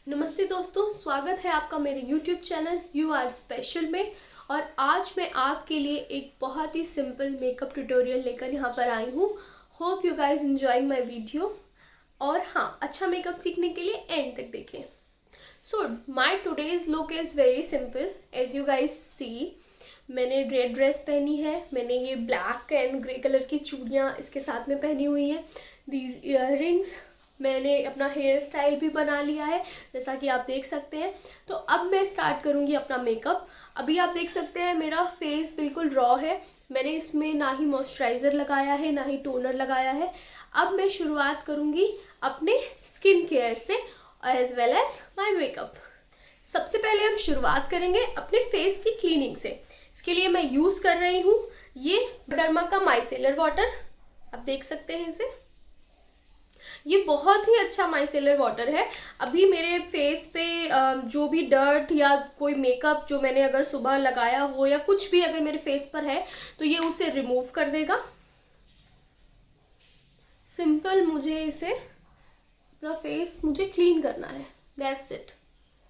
नमस्ते दोस्तों, स्वागत है आपका मेरे YouTube channel you are special में। और आज मैं आपके लिए एक बहुत ही सिंपल मेकअप ट्यूटोरियल लेकर यहाँ पर आई हूँ। Hope you guys enjoying my video. और हाँ, अच्छा मेकअप सीखने के लिए एंड तक देखें। So my today's look is very simple as you guys see. मैंने रेड ड्रेस पहनी है, मैंने ये ब्लैक एंड ग्रे कलर की चूड़ियाँ इसके साथ में पहनी हुई हैं, दीज ईयररिंग्स। मैंने अपना हेयर स्टाइल भी बना लिया है जैसा कि आप देख सकते हैं। तो अब मैं स्टार्ट करूँगी अपना मेकअप। अभी आप देख सकते हैं मेरा फेस बिल्कुल रॉ है, मैंने इसमें ना ही मॉइस्चराइज़र लगाया है ना ही टोनर लगाया है। अब मैं शुरुआत करूँगी अपने स्किन केयर से as well as my makeup. सबसे पहले हम शुरुआत करेंगे अपने फेस की क्लीनिंग से। इसके लिए मैं यूज़ कर रही हूँ ये डर्मा का माइसेलर वाटर। आप देख सकते हैं इसे, ये बहुत ही अच्छा माइसेलर वाटर है। अभी मेरे फेस पे जो भी डर्ट या कोई मेकअप जो मैंने अगर सुबह लगाया हो या कुछ भी अगर मेरे फेस पर है तो ये उसे रिमूव कर देगा। सिंपल मुझे इसे अपना फेस मुझे क्लीन करना है, दैट्स इट।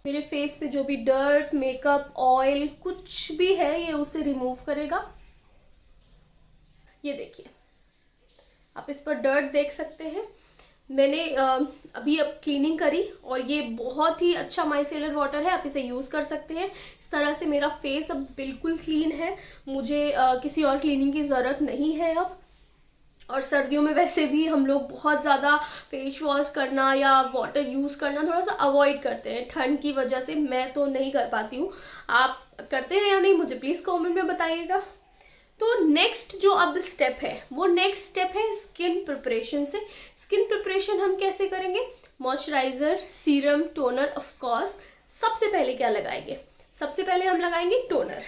मेरे फेस पे जो भी डर्ट, मेकअप, ऑयल कुछ भी है ये उसे रिमूव करेगा। ये देखिए, आप इस पर डर्ट देख सकते हैं। मैंने अभी अब क्लीनिंग करी और ये बहुत ही अच्छा माइसेलर वाटर है, आप इसे यूज़ कर सकते हैं। इस तरह से मेरा फेस अब बिल्कुल क्लीन है, मुझे किसी और क्लीनिंग की ज़रूरत नहीं है अब। और सर्दियों में वैसे भी हम लोग बहुत ज़्यादा फेस वॉश करना या वाटर यूज़ करना थोड़ा सा अवॉइड करते हैं ठंड की वजह से। मैं तो नहीं कर पाती हूँ, आप करते हैं या नहीं मुझे प्लीज़ कमेंट में बताइएगा। तो नेक्स्ट जो अब स्टेप है वो नेक्स्ट स्टेप है स्किन प्रिपरेशन से। स्किन प्रिपरेशन हम कैसे करेंगे? Moisturiser, serum, toner, of course. सबसे पहले क्या लगाएंगे? सबसे पहले हम लगाएंगे टोनर।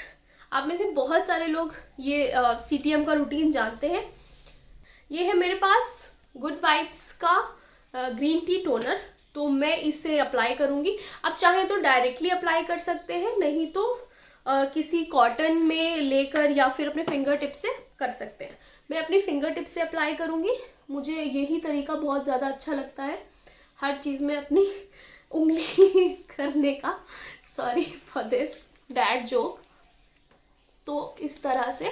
आप में से बहुत सारे लोग ये CTM का रूटीन जानते हैं। ये है मेरे पास गुड वाइब्स का ग्रीन टी टोनर, तो मैं इसे अप्लाई करूँगी। आप चाहें तो डायरेक्टली अप्लाई कर सकते हैं, नहीं तो किसी कॉटन में लेकर या फिर अपने फिंगर टिप से कर सकते हैं। मैं अपनी फिंगर टिप से अप्लाई करूँगी, मुझे यही तरीका बहुत ज़्यादा अच्छा लगता है हर चीज़ में अपनी उंगली करने का। Sorry for this dad joke. तो इस तरह से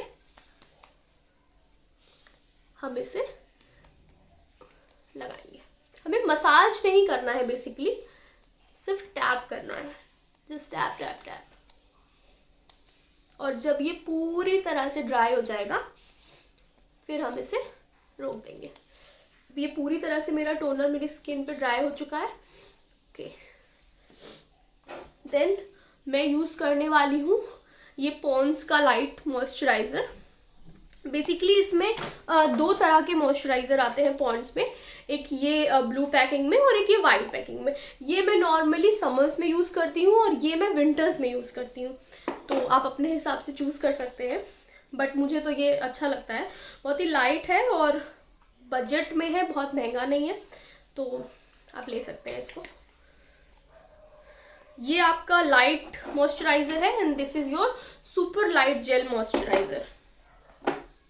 हम इसे लगाएंगे। हमें मसाज नहीं करना है, बेसिकली सिर्फ टैप करना है, जस्ट टैप टैप टैप। और जब ये पूरी तरह से ड्राई हो जाएगा फिर हम इसे रोक देंगे। ये पूरी तरह से मेरा टोनर मेरी स्किन पे ड्राई हो चुका है। ओके, देन मैं यूज़ करने वाली हूँ ये पॉन्ड्स का लाइट मॉइस्चराइज़र। बेसिकली इसमें दो तरह के मॉइस्चराइज़र आते हैं पॉन्ड्स में, एक ये ब्लू पैकिंग में और एक ये वाइट पैकिंग में। ये मैं नॉर्मली समर्स में यूज़ करती हूँ और ये मैं विंटर्स में यूज़ करती हूँ, तो आप अपने हिसाब से चूज़ कर सकते हैं। बट मुझे तो ये अच्छा लगता है, बहुत ही लाइट है और बजट में है, बहुत महंगा नहीं है, तो आप ले सकते हैं इसको। ये आपका लाइट मॉइस्चराइज़र है and this is your super light jail moisturiser.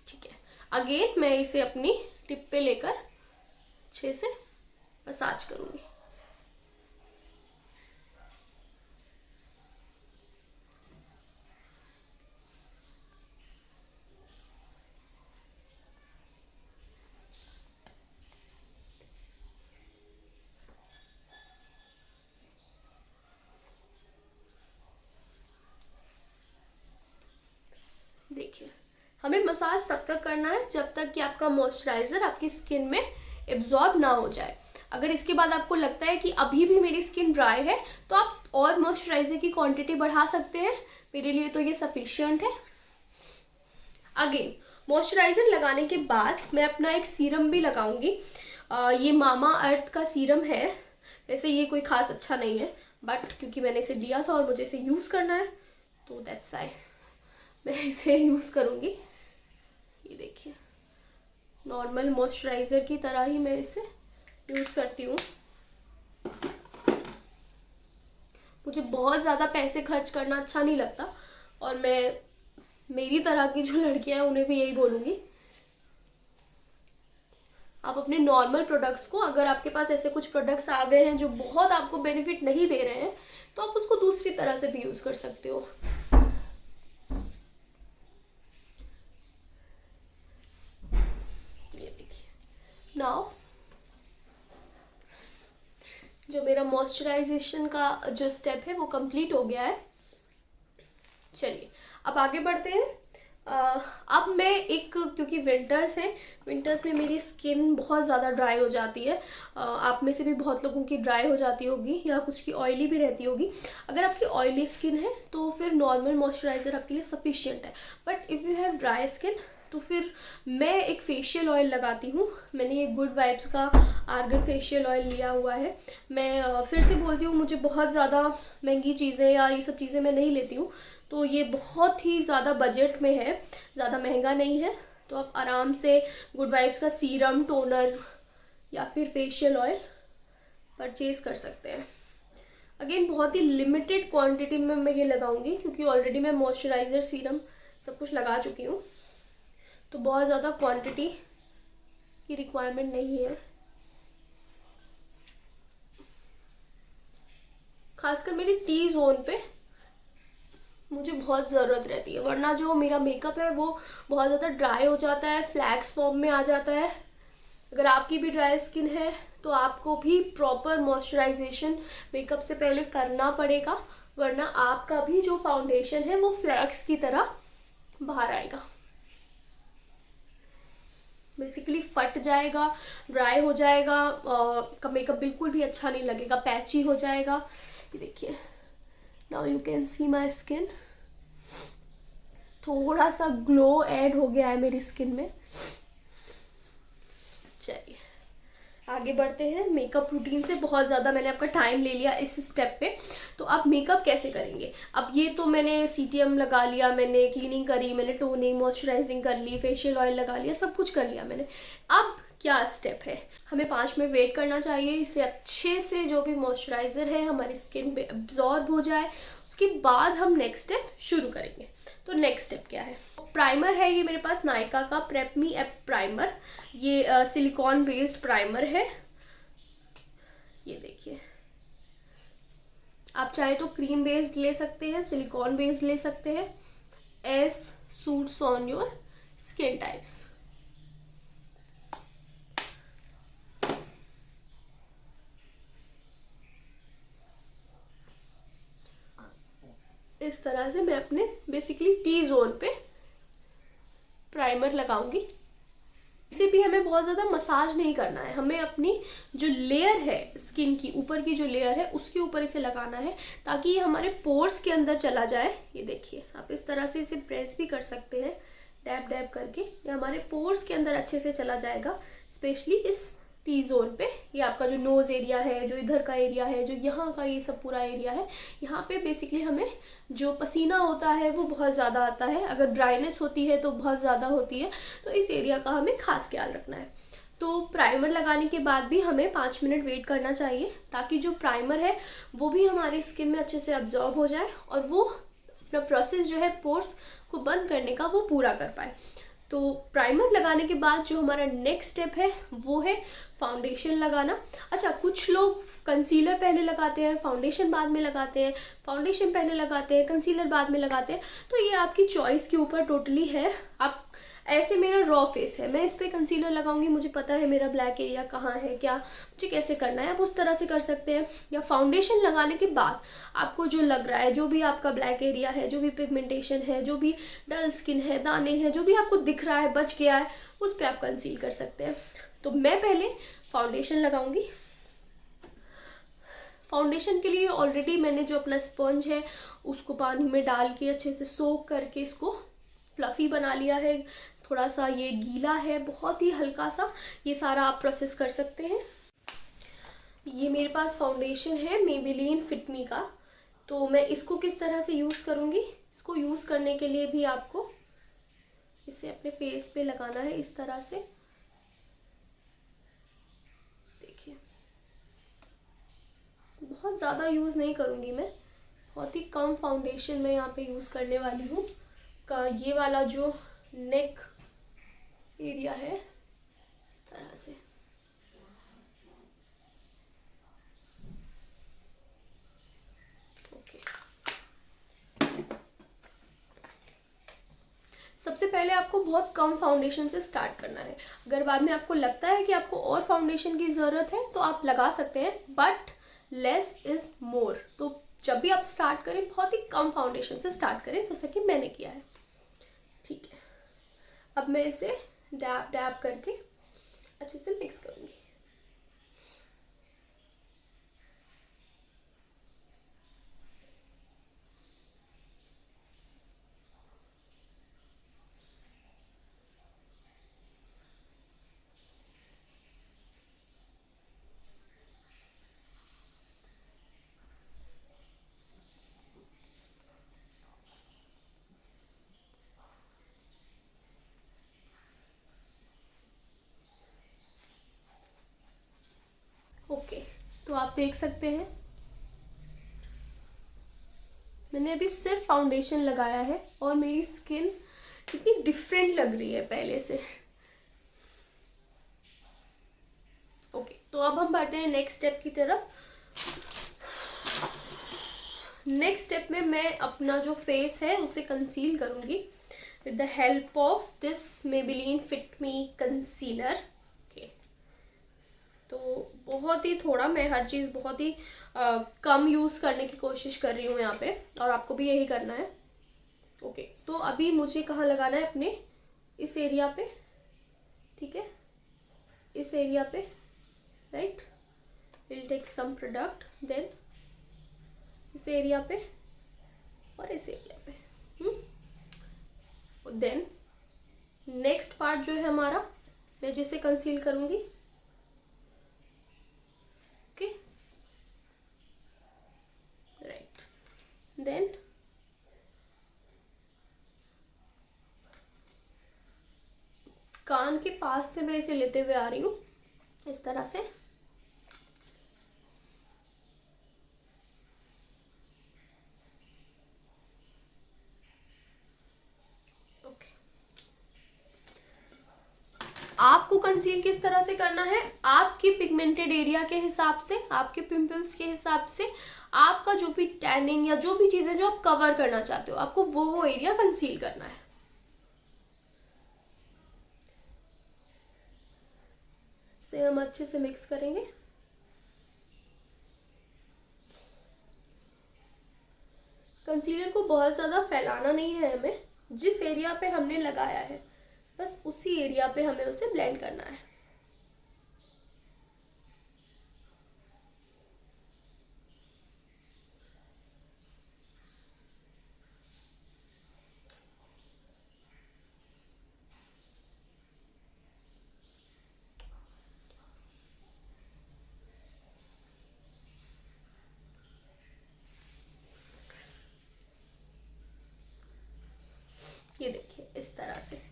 ठीक है, अगेन मैं इसे अपनी टिप पे लेकर अच्छे से मसाज करूँगी। देखिए, हमें मसाज तब तक करना है जब तक कि आपका मॉइस्चराइज़र आपकी स्किन में एब्जॉर्ब ना हो जाए। अगर इसके बाद आपको लगता है कि अभी भी मेरी स्किन ड्राई है तो आप और मॉइस्चराइज़र की क्वांटिटी बढ़ा सकते हैं। मेरे लिए तो ये सफिशिएंट है। अगेन मॉइस्चराइज़र लगाने के बाद मैं अपना एक सीरम भी लगाऊंगी। ये मामा अर्थ का सीरम है। वैसे ये कोई ख़ास अच्छा नहीं है, बट क्योंकि मैंने इसे लिया था और मुझे इसे यूज़ करना है तो दैट्स वाई मैं इसे यूज़ करूँगी। ये देखिए, नॉर्मल मॉइस्चराइज़र की तरह ही मैं इसे यूज़ करती हूँ। मुझे बहुत ज़्यादा पैसे खर्च करना अच्छा नहीं लगता और मैं मेरी तरह की जो लड़कियां हैं उन्हें भी यही बोलूँगी, आप अपने नॉर्मल प्रोडक्ट्स को, अगर आपके पास ऐसे कुछ प्रोडक्ट्स आ गए हैं जो बहुत आपको बेनिफिट नहीं दे रहे हैं, तो आप उसको दूसरी तरह से भी यूज़ कर सकते हो। ये देखिए, नाउ जो मेरा मॉइस्चराइजेशन का जो स्टेप है वो कंप्लीट हो गया है। चलिए अब आगे बढ़ते हैं। अब मैं एक, क्योंकि विंटर्स हैं, विंटर्स में मेरी स्किन बहुत ज़्यादा ड्राई हो जाती है। आप में से भी बहुत लोगों की ड्राई हो जाती होगी या कुछ की ऑयली भी रहती होगी। अगर आपकी ऑयली स्किन है तो फिर नॉर्मल मॉइस्चराइज़र आपके लिए सफिशिएंट है, but if you have dry skin तो फिर मैं एक फेशियल ऑयल लगाती हूँ। मैंने ये गुड वाइब्स का आर्गन फेशियल ऑयल लिया हुआ है। मैं फिर से बोलती हूँ, मुझे बहुत ज़्यादा महंगी चीज़ें या ये सब चीज़ें मैं नहीं लेती हूँ, तो ये बहुत ही ज़्यादा बजट में है, ज़्यादा महंगा नहीं है। तो आप आराम से गुड वाइब्स का सीरम, टोनर या फिर फेशियल ऑयल परचेज़ कर सकते हैं। अगेन बहुत ही लिमिटेड क्वांटिटी में मैं ये लगाऊंगी, क्योंकि ऑलरेडी मैं मॉइस्चराइज़र, सीरम सब कुछ लगा चुकी हूँ, तो बहुत ज़्यादा क्वांटिटी की रिक्वायरमेंट नहीं है। खासकर मेरी टी जोन पे मुझे बहुत ज़रूरत रहती है, वरना जो मेरा मेकअप है वो बहुत ज़्यादा ड्राई हो जाता है, फ्लैक्स फॉर्म में आ जाता है। अगर आपकी भी ड्राई स्किन है तो आपको भी प्रॉपर मॉइस्चराइजेशन मेकअप से पहले करना पड़ेगा, वरना आपका भी जो फाउंडेशन है वो फ्लैक्स की तरह बाहर आएगा, बेसिकली फट जाएगा, ड्राई हो जाएगा, का मेकअप बिल्कुल भी अच्छा नहीं लगेगा, पैची हो जाएगा। ये देखिए, now you can see my skin, थोड़ा सा ग्लो ऐड हो गया है मेरी स्किन में। चलिए आगे बढ़ते हैं। मेकअप रूटीन से बहुत ज़्यादा मैंने आपका टाइम ले लिया इस स्टेप पे, तो आप मेकअप कैसे करेंगे। अब ये तो मैंने सीटीएम लगा लिया, मैंने क्लीनिंग करी, मैंने टोनिंग, मॉइस्चराइजिंग कर ली, फेशियल ऑयल लगा लिया, सब कुछ कर लिया मैंने। अब क्या स्टेप है, हमें 5 मिनट वेट करना चाहिए, इसे अच्छे से जो भी मॉइस्चराइज़र है हमारी स्किन पे एब्जॉर्ब हो जाए, उसके बाद हम नेक्स्ट स्टेप शुरू करेंगे। तो नेक्स्ट स्टेप क्या है, प्राइमर है ये मेरे पास नायका का प्रेप मी एप प्राइमर। ये सिलिकॉन बेस्ड प्राइमर है, ये देखिए। आप चाहे तो क्रीम बेस्ड ले सकते हैं, सिलिकॉन बेस्ड ले सकते हैं, as suits on your skin types. इस तरह से मैं अपने बेसिकली टी जोन पे प्राइमर लगाऊंगी। इसे भी हमें बहुत ज़्यादा मसाज नहीं करना है, हमें अपनी जो लेयर है स्किन की, ऊपर की जो लेयर है उसके ऊपर इसे लगाना है, ताकि ये हमारे पोर्स के अंदर चला जाए। ये देखिए, आप इस तरह से इसे प्रेस भी कर सकते हैं, डैब डैब करके, ये हमारे पोर्स के अंदर अच्छे से चला जाएगा, स्पेशली इस टी जोन पे। ये आपका जो नोज़ एरिया है, जो इधर का एरिया है, जो यहाँ का ये सब पूरा एरिया है, यहाँ पे बेसिकली हमें जो पसीना होता है वो बहुत ज़्यादा आता है, अगर ड्राइनेस होती है तो बहुत ज़्यादा होती है, तो इस एरिया का हमें खास ख्याल रखना है। तो प्राइमर लगाने के बाद भी हमें 5 मिनट वेट करना चाहिए, ताकि जो प्राइमर है वो भी हमारी स्किन में अच्छे से अब्जॉर्ब हो जाए और वो अपना प्रोसेस जो है पोर्स को बंद करने का वो पूरा कर पाए। तो प्राइमर लगाने के बाद जो हमारा नेक्स्ट स्टेप है वो है फाउंडेशन लगाना। अच्छा, कुछ लोग कंसीलर पहले लगाते हैं, फाउंडेशन बाद में लगाते हैं, फाउंडेशन पहले लगाते हैं, कंसीलर बाद में लगाते हैं, तो ये आपकी चॉइस के ऊपर टोटली है। आप ऐसे, मेरा रॉ फेस है, मैं इस पर कंसीलर लगाऊंगी, मुझे पता है मेरा ब्लैक एरिया कहाँ है, क्या मुझे कैसे करना है, आप उस तरह से कर सकते हैं। या फाउंडेशन लगाने के बाद आपको जो लग रहा है, जो भी आपका ब्लैक एरिया है, जो भी पिगमेंटेशन है, जो भी डल स्किन है, दाने हैं, जो भी आपको दिख रहा है, बच गया है, उस पर आप कंसील कर सकते हैं। तो मैं पहले फाउंडेशन लगाऊंगी। फाउंडेशन के लिए ऑलरेडी मैंने जो अपना स्पंज है उसको पानी में डाल के अच्छे से सोक करके इसको फ्लफ़ी बना लिया है। थोड़ा सा ये गीला है, बहुत ही हल्का सा, ये सारा आप प्रोसेस कर सकते हैं। ये मेरे पास फाउंडेशन है मेबेलिन फिट मी का, तो मैं इसको किस तरह से यूज़ करूँगी, इसको यूज़ करने के लिए भी आपको इसे अपने फेस पे लगाना है इस तरह से। देखिए, बहुत ज़्यादा यूज़ नहीं करूँगी मैं, बहुत ही कम फाउंडेशन मैं यहाँ पे यूज़ करने वाली हूँ। का ये वाला जो नेक एरिया है, इस तरह से सबसे पहले आपको बहुत कम फाउंडेशन से स्टार्ट करना है। अगर बाद में आपको लगता है कि आपको और फाउंडेशन की ज़रूरत है तो आप लगा सकते हैं, बट लेस इज़ मोर। तो जब भी आप स्टार्ट करें बहुत ही कम फाउंडेशन से स्टार्ट करें, जैसा कि मैंने किया है। ठीक है, अब मैं इसे डैब डैब करके अच्छे से मिक्स करूँगी। ओके, तो आप देख सकते हैं मैंने अभी सिर्फ फाउंडेशन लगाया है और मेरी स्किन कितनी डिफरेंट लग रही है पहले से। ओके, तो अब हम बढ़ते हैं नेक्स्ट स्टेप की तरफ। नेक्स्ट स्टेप में मैं अपना जो फेस है उसे कंसील करूंगी with the help of this Maybelline fit me concealer. Okay, तो बहुत ही थोड़ा, मैं हर चीज़ बहुत ही कम यूज़ करने की कोशिश कर रही हूँ यहाँ पे, और आपको भी यही करना है। ओके, तो अभी मुझे कहाँ लगाना है? अपने इस एरिया पे, ठीक है, इस एरिया पे, right. Will take some product, then इस एरिया पे और इस एरिया पे। देन नेक्स्ट पार्ट जो है हमारा, मैं जिसे कंसील करूंगी। Okay, right. देन कान के पास से मैं इसे लेते हुए आ रही हूँ इस तरह से। आपको कंसील किस तरह से करना है? आपके पिगमेंटेड एरिया के हिसाब से, आपके पिंपल्स के हिसाब से, आपका जो भी टैनिंग या जो भी चीजें जो आप कवर करना चाहते हो, आपको वो एरिया कंसील करना है। इसे हम अच्छे से मिक्स करेंगे। कंसीलर को बहुत ज़्यादा फैलाना नहीं है हमें, जिस एरिया पे हमने लगाया है बस उसी एरिया पे हमें उसे ब्लेंड करना है। ये देखिए इस तरह से।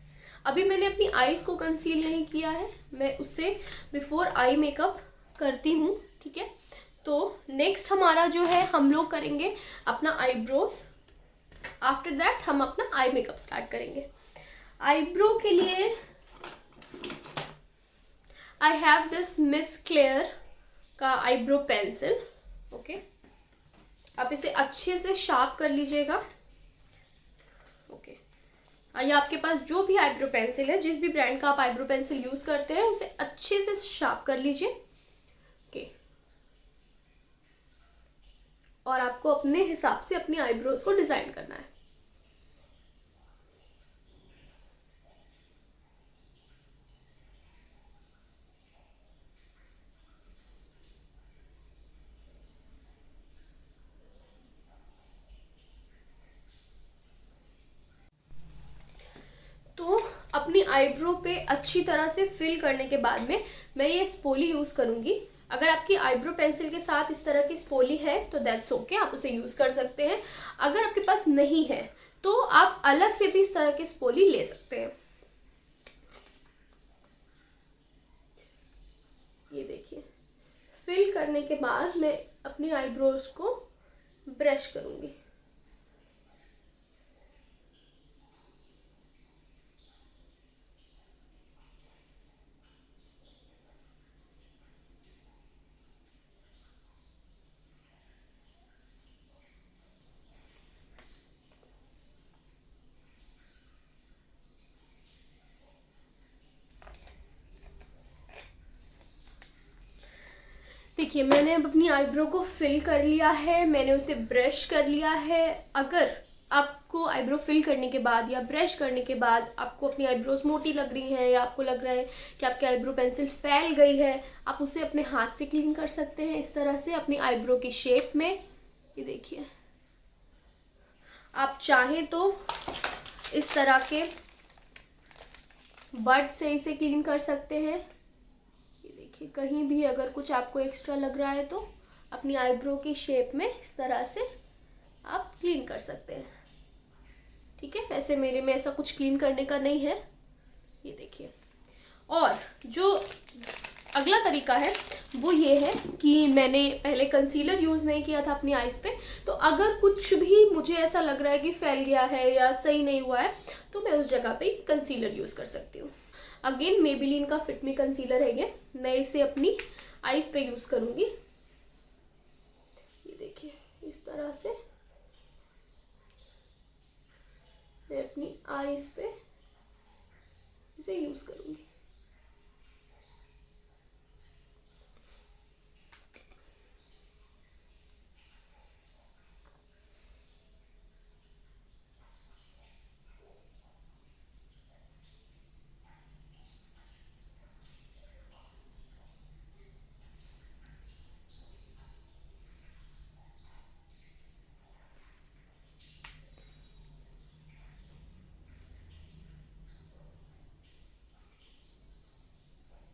अभी मैंने अपनी आईज को कंसील नहीं किया है, मैं उससे बिफोर आई मेकअप करती हूँ, ठीक है। तो नेक्स्ट हमारा जो है, हम लोग करेंगे अपना आईब्रोज। आफ्टर दैट हम अपना आई मेकअप स्टार्ट करेंगे। आईब्रो के लिए I have this miss clear का आईब्रो पेंसिल। ओके, आप इसे अच्छे से शार्प कर लीजिएगा। ओके, ये आपके पास जो भी आईब्रो पेंसिल है, जिस भी ब्रांड का आप आईब्रो पेंसिल यूज करते हैं, उसे अच्छे से शार्प कर लीजिए। ओके, और आपको अपने हिसाब से अपनी आईब्रोज को डिजाइन करना है। तो अपनी आईब्रो पे अच्छी तरह से फिल करने के बाद में मैं ये स्पोली यूज करूंगी। अगर आपकी आईब्रो पेंसिल के साथ इस तरह की स्पोली है तो दैट्स ओके, आप उसे यूज कर सकते हैं। अगर आपके पास नहीं है तो आप अलग से भी इस तरह की स्पोली ले सकते हैं। ये देखिए, फिल करने के बाद मैं अपनी आईब्रोज को ब्रश करूंगी। देखिए मैंने अब अपनी आईब्रो को फिल कर लिया है, मैंने उसे ब्रश कर लिया है। अगर आपको आईब्रो फिल करने के बाद या ब्रश करने के बाद आपको अपनी आईब्रोज मोटी लग रही हैं या आपको लग रहा है कि आपकी आईब्रो पेंसिल फैल गई है, आप उसे अपने हाथ से क्लीन कर सकते हैं इस तरह से अपनी आईब्रो की शेप में। ये देखिए, आप चाहें तो इस तरह के बड से इसे क्लीन कर सकते हैं। ये देखिए, कहीं भी अगर कुछ आपको एक्स्ट्रा लग रहा है तो अपनी आईब्रो की शेप में इस तरह से आप क्लीन कर सकते हैं। ठीक है, वैसे मेरे में ऐसा कुछ क्लीन करने का नहीं है। ये देखिए, और जो अगला तरीका है वो ये है कि मैंने पहले कंसीलर यूज़ नहीं किया था अपनी आईज पे, तो अगर कुछ भी मुझे ऐसा लग रहा है कि फैल गया है या सही नहीं हुआ है तो मैं उस जगह पे कंसीलर यूज़ कर सकती हूँ। अगेन मेबेलिन का फिट मी कंसीलर है ये, मैं इसे अपनी आईज पे यूज़ करूँगी। ये देखिए, इस तरह से मैं अपनी आईज पे इसे यूज़ करूँगी।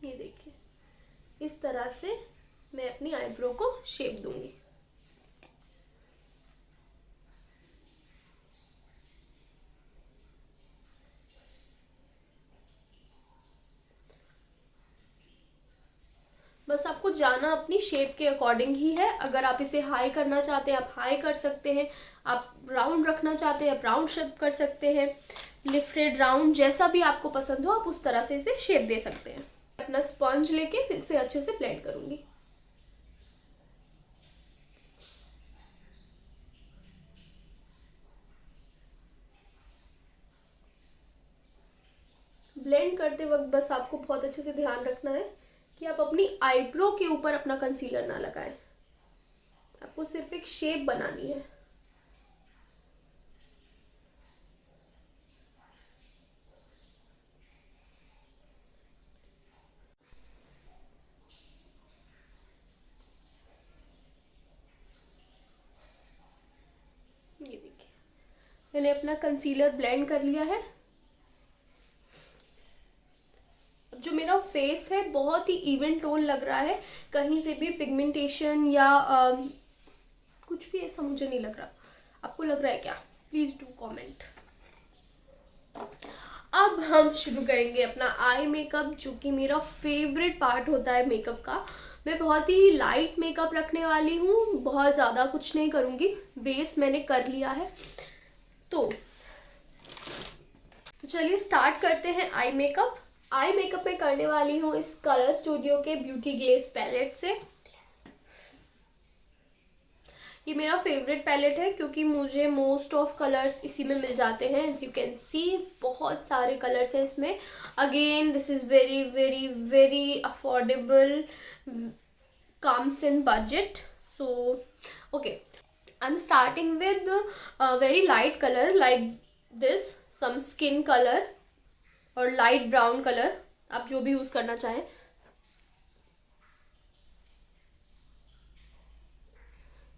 ये देखिए, इस तरह से मैं अपनी आईब्रो को शेप दूंगी। बस आपको जाना अपनी शेप के अकॉर्डिंग ही है। अगर आप इसे हाई करना चाहते हैं आप हाई कर सकते हैं, आप राउंड रखना चाहते हैं आप राउंड शेप कर सकते हैं, लिफ्टेड राउंड जैसा भी आपको पसंद हो आप उस तरह से इसे शेप दे सकते हैं। अपना स्पंज लेके इसे अच्छे से ब्लेंड करूंगी। ब्लेंड करते वक्त बस आपको बहुत अच्छे से ध्यान रखना है कि आप अपनी आईब्रो के ऊपर अपना कंसीलर ना लगाएं, आपको सिर्फ एक शेप बनानी है। ये देखिए, मैंने अपना कंसीलर ब्लेंड कर लिया है। जो मेरा फेस है बहुत ही इवन टोन लग रहा है, कहीं से भी पिगमेंटेशन या कुछ भी ऐसा मुझे नहीं लग रहा। आपको लग रहा है क्या? Please do comment. अब हम शुरू करेंगे अपना आई मेकअप, जो कि मेरा फेवरेट पार्ट होता है मेकअप का। मैं बहुत ही लाइट मेकअप रखने वाली हूँ, बहुत ज़्यादा कुछ नहीं करूँगी, बेस मैंने कर लिया है। तो चलिए स्टार्ट करते हैं आई मेकअप। आई मेकअप में करने वाली हूँ इस कलर स्टूडियो के ब्यूटी ग्लेज पैलेट से। ये मेरा फेवरेट पैलेट है क्योंकि मुझे मोस्ट ऑफ कलर्स इसी में मिल जाते हैं। एज यू कैन सी बहुत सारे कलर्स हैं इसमें। Again this is very very very affordable, comes in budget. So okay, I am starting with very light colour like this, some skin colour और light brown colour, आप जो भी use करना चाहें।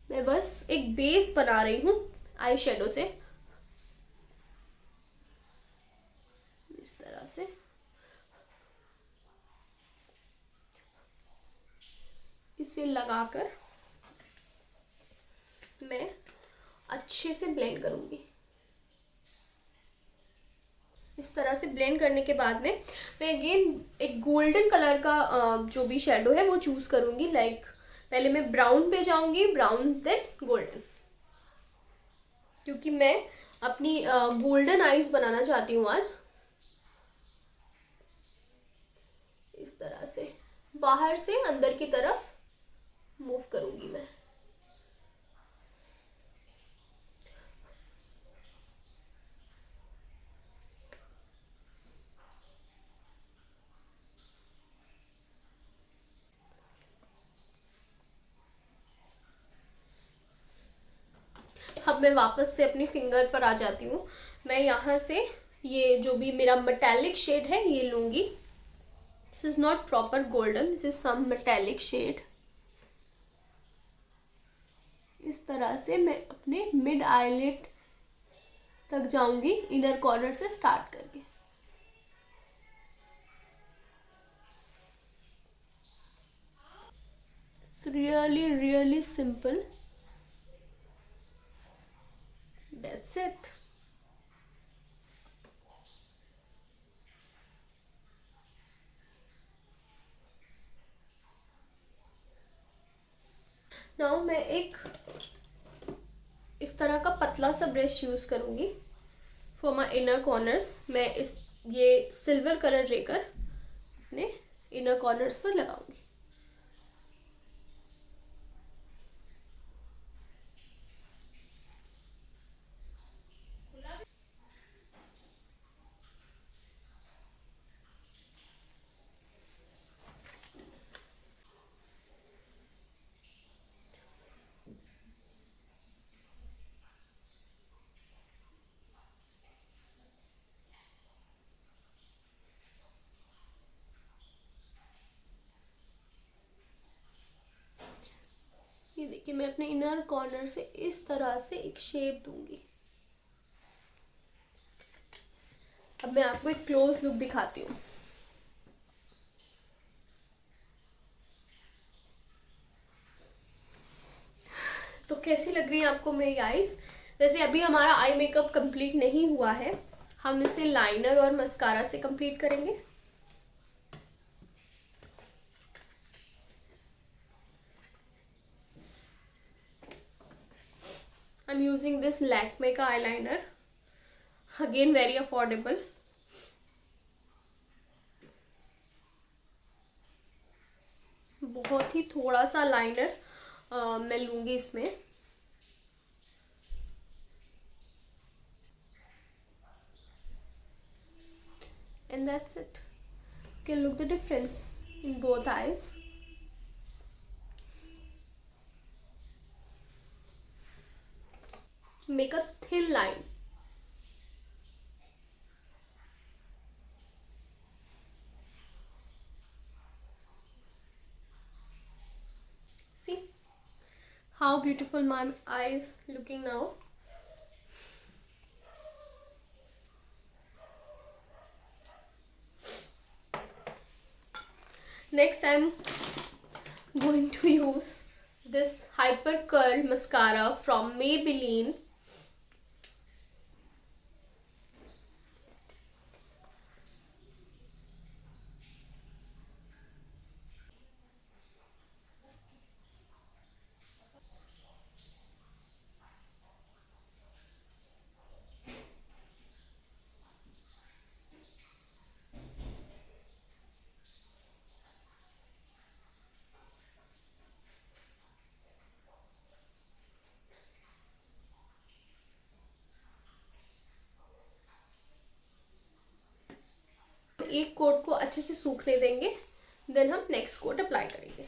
मैं बस एक बेस बना रही हूँ आई शेडो से, इस तरह से। इसे लगाकर मैं अच्छे से ब्लेंड करूँगी। इस तरह से ब्लेंड करने के बाद में मैं अगेन एक गोल्डन कलर का जो भी शेडो है वो चूज़ करूँगी। लाइक पहले मैं ब्राउन पे जाऊँगी, ब्राउन देन गोल्डन, क्योंकि मैं अपनी गोल्डन आईज बनाना चाहती हूँ आज। इस तरह से बाहर से अंदर की तरफ मूव करूँगी मैं। अब मैं वापस से अपनी फिंगर पर आ जाती हूँ। मैं यहाँ से ये जो भी मेरा मेटालिक शेड है ये लूँगी। This is not proper golden, this is some metallic shade. इस तरह से मैं अपने मिड आईलिड तक जाऊंगी, इनर कॉर्नर से स्टार्ट करके। It's really really simple, that's it. Now मैं एक इस तरह का पतला सा ब्रश यूज करूंगी फॉर माई इनर कॉर्नर्स। मैं ये सिल्वर कलर लेकर अपने इनर कॉर्नर्स पर लगाऊंगी। ये देखिए, मैं अपने इनर कॉर्नर से इस तरह से एक शेप दूंगी। अब मैं आपको एक क्लोज लुक दिखाती हूँ। तो कैसी लग रही है आपको मेरी आईज? वैसे अभी हमारा आई मेकअप कंप्लीट नहीं हुआ है, हम इसे लाइनर और मस्कारा से कंप्लीट करेंगे। I'm using this Lakme का eyeliner, again very affordable। बहुत ही थोड़ा सा लाइनर मैं लूँगी इसमें। And that's it. You can look the difference in both eyes. Make a thin line. See how beautiful my eyes looking now. Next I'm going to use this Hyper Curl mascara from Maybelline. एक coat को अच्छे से सूखने देंगे, then हम next coat apply करेंगे।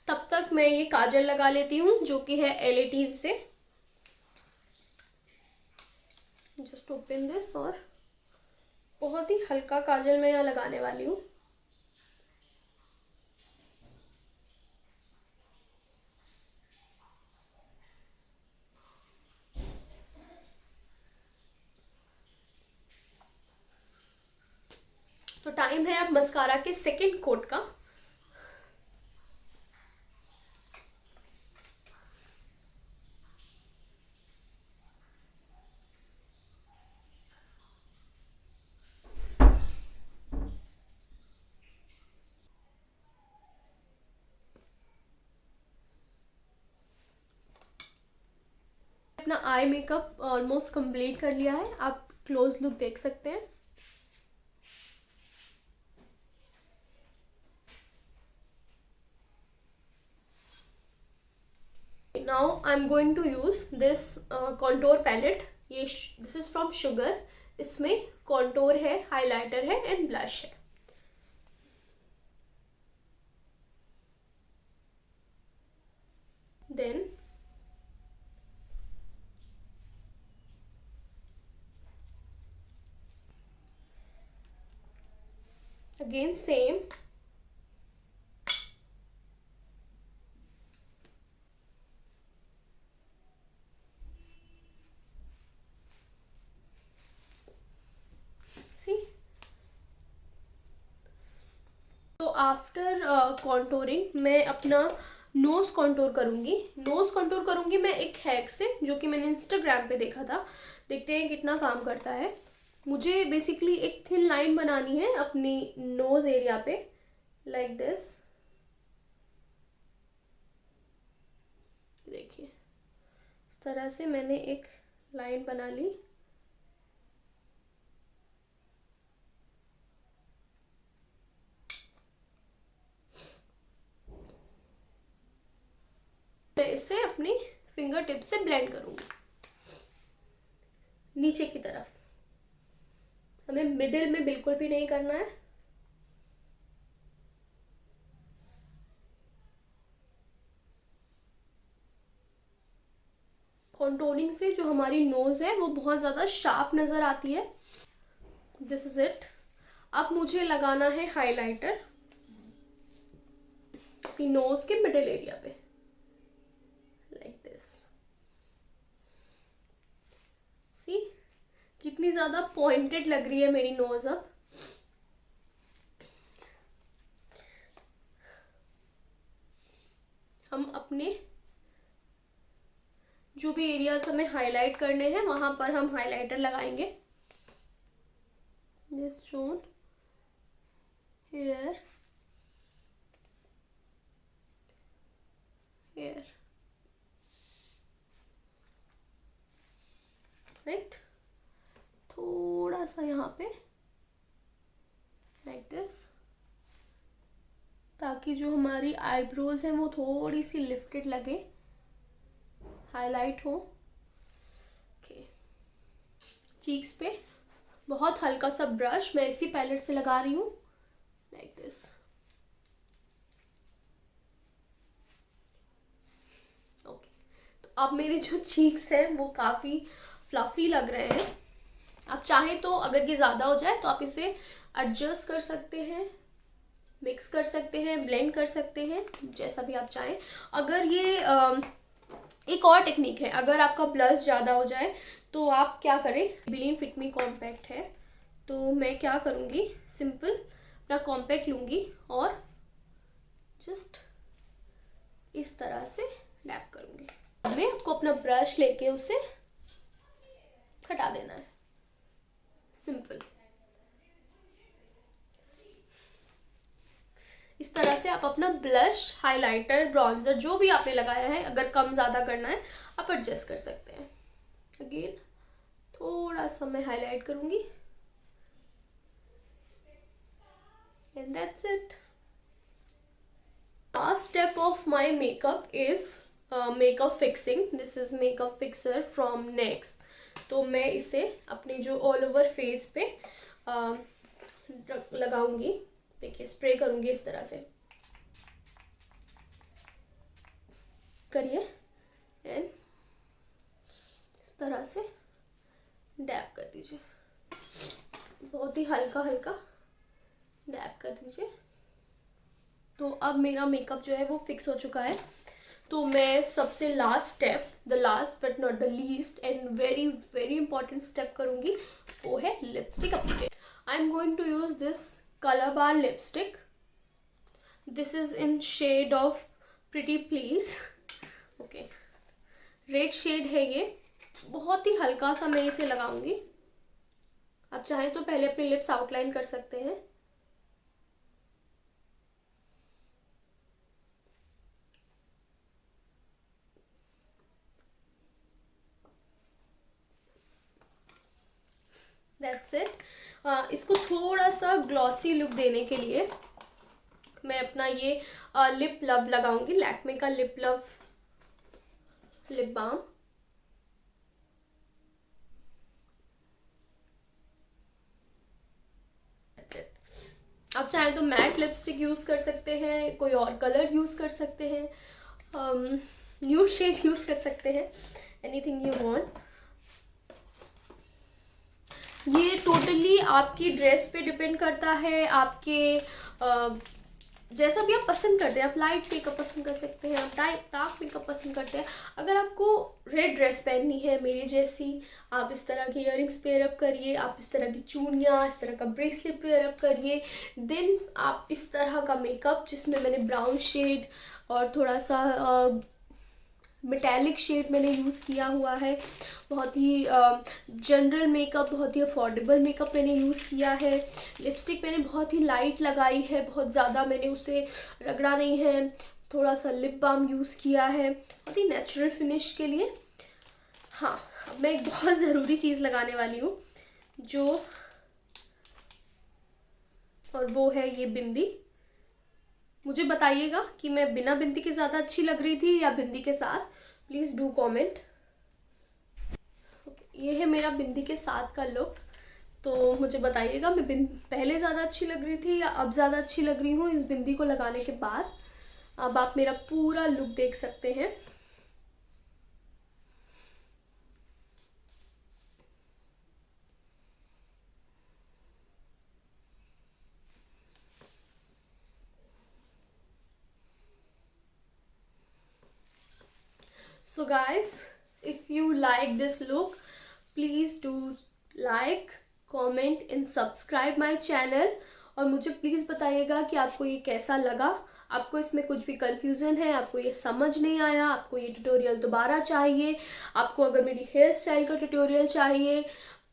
तब तक मैं ये काजल लगा लेती हूँ जो कि है L18 से। जस्ट ओपन दिस, और बहुत ही हल्का काजल मैं यहाँ लगाने वाली हूँ। तो टाइम है अब मस्कारा के सेकंड कोट का। अपना आई मेकअप ऑलमोस्ट कंप्लीट कर लिया है, आप क्लोज लुक देख सकते हैं। Now I'm going to use this contour palette। ये this is from Sugar। इसमें contour है, highlighter है and blush है। Then अगेन सेम, सी। तो आफ्टर कॉन्टोरिंग मैं अपना नोज कॉन्टोर करूंगी। नोज कॉन्टोर करूंगी मैं एक हैक से, जो कि मैंने इंस्टाग्राम पे देखा था। देखते हैं कितना काम करता है। मुझे बेसिकली एक थिन लाइन बनानी है अपनी नोज एरिया पे, लाइक दिस। देखिए इस तरह से मैंने एक लाइन बना ली। मैं इसे अपनी फिंगर टिप से ब्लेंड करूंगी नीचे की तरफ। हमें मिडिल में बिल्कुल भी नहीं करना है। कॉन्टोरिंग से जो हमारी नोज है वो बहुत ज़्यादा शार्प नज़र आती है। This is it. अब मुझे लगाना है हाइलाइटर अपनी नोज के मिडिल एरिया पे, लाइक दिस। सी कितनी ज़्यादा पॉइंटेड लग रही है मेरी नोज अब। हम अपने जो भी एरियाज हमें हाईलाइट करने हैं वहां पर हम हाइलाइटर लगाएंगे। This zone here, here, right. थोड़ा सा यहाँ पे लाइक दिस, ताकि जो हमारी आईब्रोज हैं वो थोड़ी सी लिफ्टेड लगे, हाईलाइट हो। ओके, चीक्स पे बहुत हल्का सा ब्रश मैं इसी पैलेट से लगा रही हूँ, लाइक दिस। ओके, तो अब मेरे जो चीक्स हैं वो काफ़ी फ्लफी लग रहे हैं। आप चाहें तो अगर ये ज़्यादा हो जाए तो आप इसे एडजस्ट कर सकते हैं, मिक्स कर सकते हैं, ब्लेंड कर सकते हैं, जैसा भी आप चाहें। अगर ये एक और टेक्निक है, अगर आपका ब्लश ज़्यादा हो जाए तो आप क्या करें, Maybelline Fit Me कॉम्पैक्ट है, तो मैं क्या करूँगी, सिंपल अपना कॉम्पैक्ट लूँगी और जस्ट इस तरह से डैप करूँगी। मैं आपको अपना ब्रश लेके उसे हटा देना है, सिंपल। इस तरह से आप अपना ब्लश, हाइलाइटर, ब्रॉन्जर जो भी आपने लगाया है, अगर कम ज़्यादा करना है आप एडजस्ट कर सकते हैं। अगेन थोड़ा सा मैं हाईलाइट करूँगी and that's it. Last step of my makeup is makeup fixing. This is makeup fixer from next. तो मैं इसे अपने जो ऑल ओवर फेस पे लगाऊंगी। देखिए स्प्रे करूंगी इस तरह से, करिए, एंड इस तरह से डैप कर दीजिए, बहुत ही हल्का हल्का डैप कर दीजिए। तो अब मेरा मेकअप जो है वो फिक्स हो चुका है। तो मैं सबसे last step, the last but not the least and very very important step करूँगी, वो है lipstick apply. I am going to use this colour bar lipstick. This is in shade of pretty please. Okay, red shade है ये। बहुत ही हल्का सा मैं इसे लगाऊंगी। आप चाहें तो पहले अपने लिप्स आउटलाइन कर सकते हैं। That's it. इसको थोड़ा सा ग्लॉसी लुक देने के लिए मैं अपना ये लिप लव लगाऊंगी, लैक्मे का लिप लव लिप बाम। आप चाहें तो मैट लिपस्टिक यूज़ कर सकते हैं, कोई और कलर यूज़ कर सकते हैं, न्यूड शेड यूज़ कर सकते हैं, एनीथिंग यू वांट। ये टोटली आपकी ड्रेस पे डिपेंड करता है, आपके जैसा भी आप पसंद करते हैं। आप लाइट मेकअप पसंद कर सकते हैं, आप डार्क मेकअप पसंद करते हैं। अगर आपको रेड ड्रेस पहननी है मेरी जैसी, आप इस तरह की इयररिंग्स पेयर अप करिए, आप इस तरह की चूड़ियाँ, इस तरह का ब्रेसलेट पेयर अप करिए। देन आप इस तरह का मेकअप जिसमें मैंने ब्राउन शेड और थोड़ा सा मेटेलिक शेड मैंने यूज़ किया हुआ है। बहुत ही जनरल मेकअप, बहुत ही अफोर्डेबल मेकअप मैंने यूज़ किया है। लिपस्टिक मैंने बहुत ही लाइट लगाई है, बहुत ज़्यादा मैंने उसे रगड़ा नहीं है। थोड़ा सा लिप बाम यूज़ किया है बहुत ही नेचुरल फिनिश के लिए। हाँ, अब मैं एक बहुत ज़रूरी चीज़ लगाने वाली हूँ और वो है ये बिंदी। मुझे बताइएगा कि मैं बिना बिंदी के ज़्यादा अच्छी लग रही थी या बिंदी के साथ, प्लीज़ डू कमेंट। ये है मेरा बिंदी के साथ का लुक, तो मुझे बताइएगा मैं पहले ज़्यादा अच्छी लग रही थी या अब ज़्यादा अच्छी लग रही हूँ इस बिंदी को लगाने के बाद। अब आप मेरा पूरा लुक देख सकते हैं। So guys, if you like this look, please do like, comment and subscribe my channel। और मुझे प्लीज़ बताइएगा कि आपको ये कैसा लगा, आपको इसमें कुछ भी कन्फ्यूज़न है, आपको ये समझ नहीं आया, आपको ये ट्यूटोरियल दोबारा चाहिए, आपको अगर मेरी हेयर स्टाइल का ट्यूटोरियल चाहिए,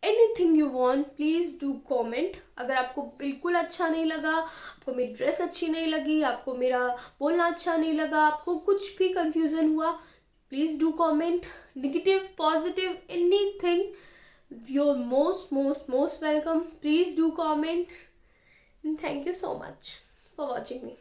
anything you want, please do comment. अगर आपको बिल्कुल अच्छा नहीं लगा, आपको मेरी ड्रेस अच्छी नहीं लगी, आपको मेरा बोलना अच्छा नहीं लगा, आपको कुछ भी कन्फ्यूज़न हुआ, please do comment, negative, positive, anything, you're most welcome. Please do comment, and thank you so much for watching me.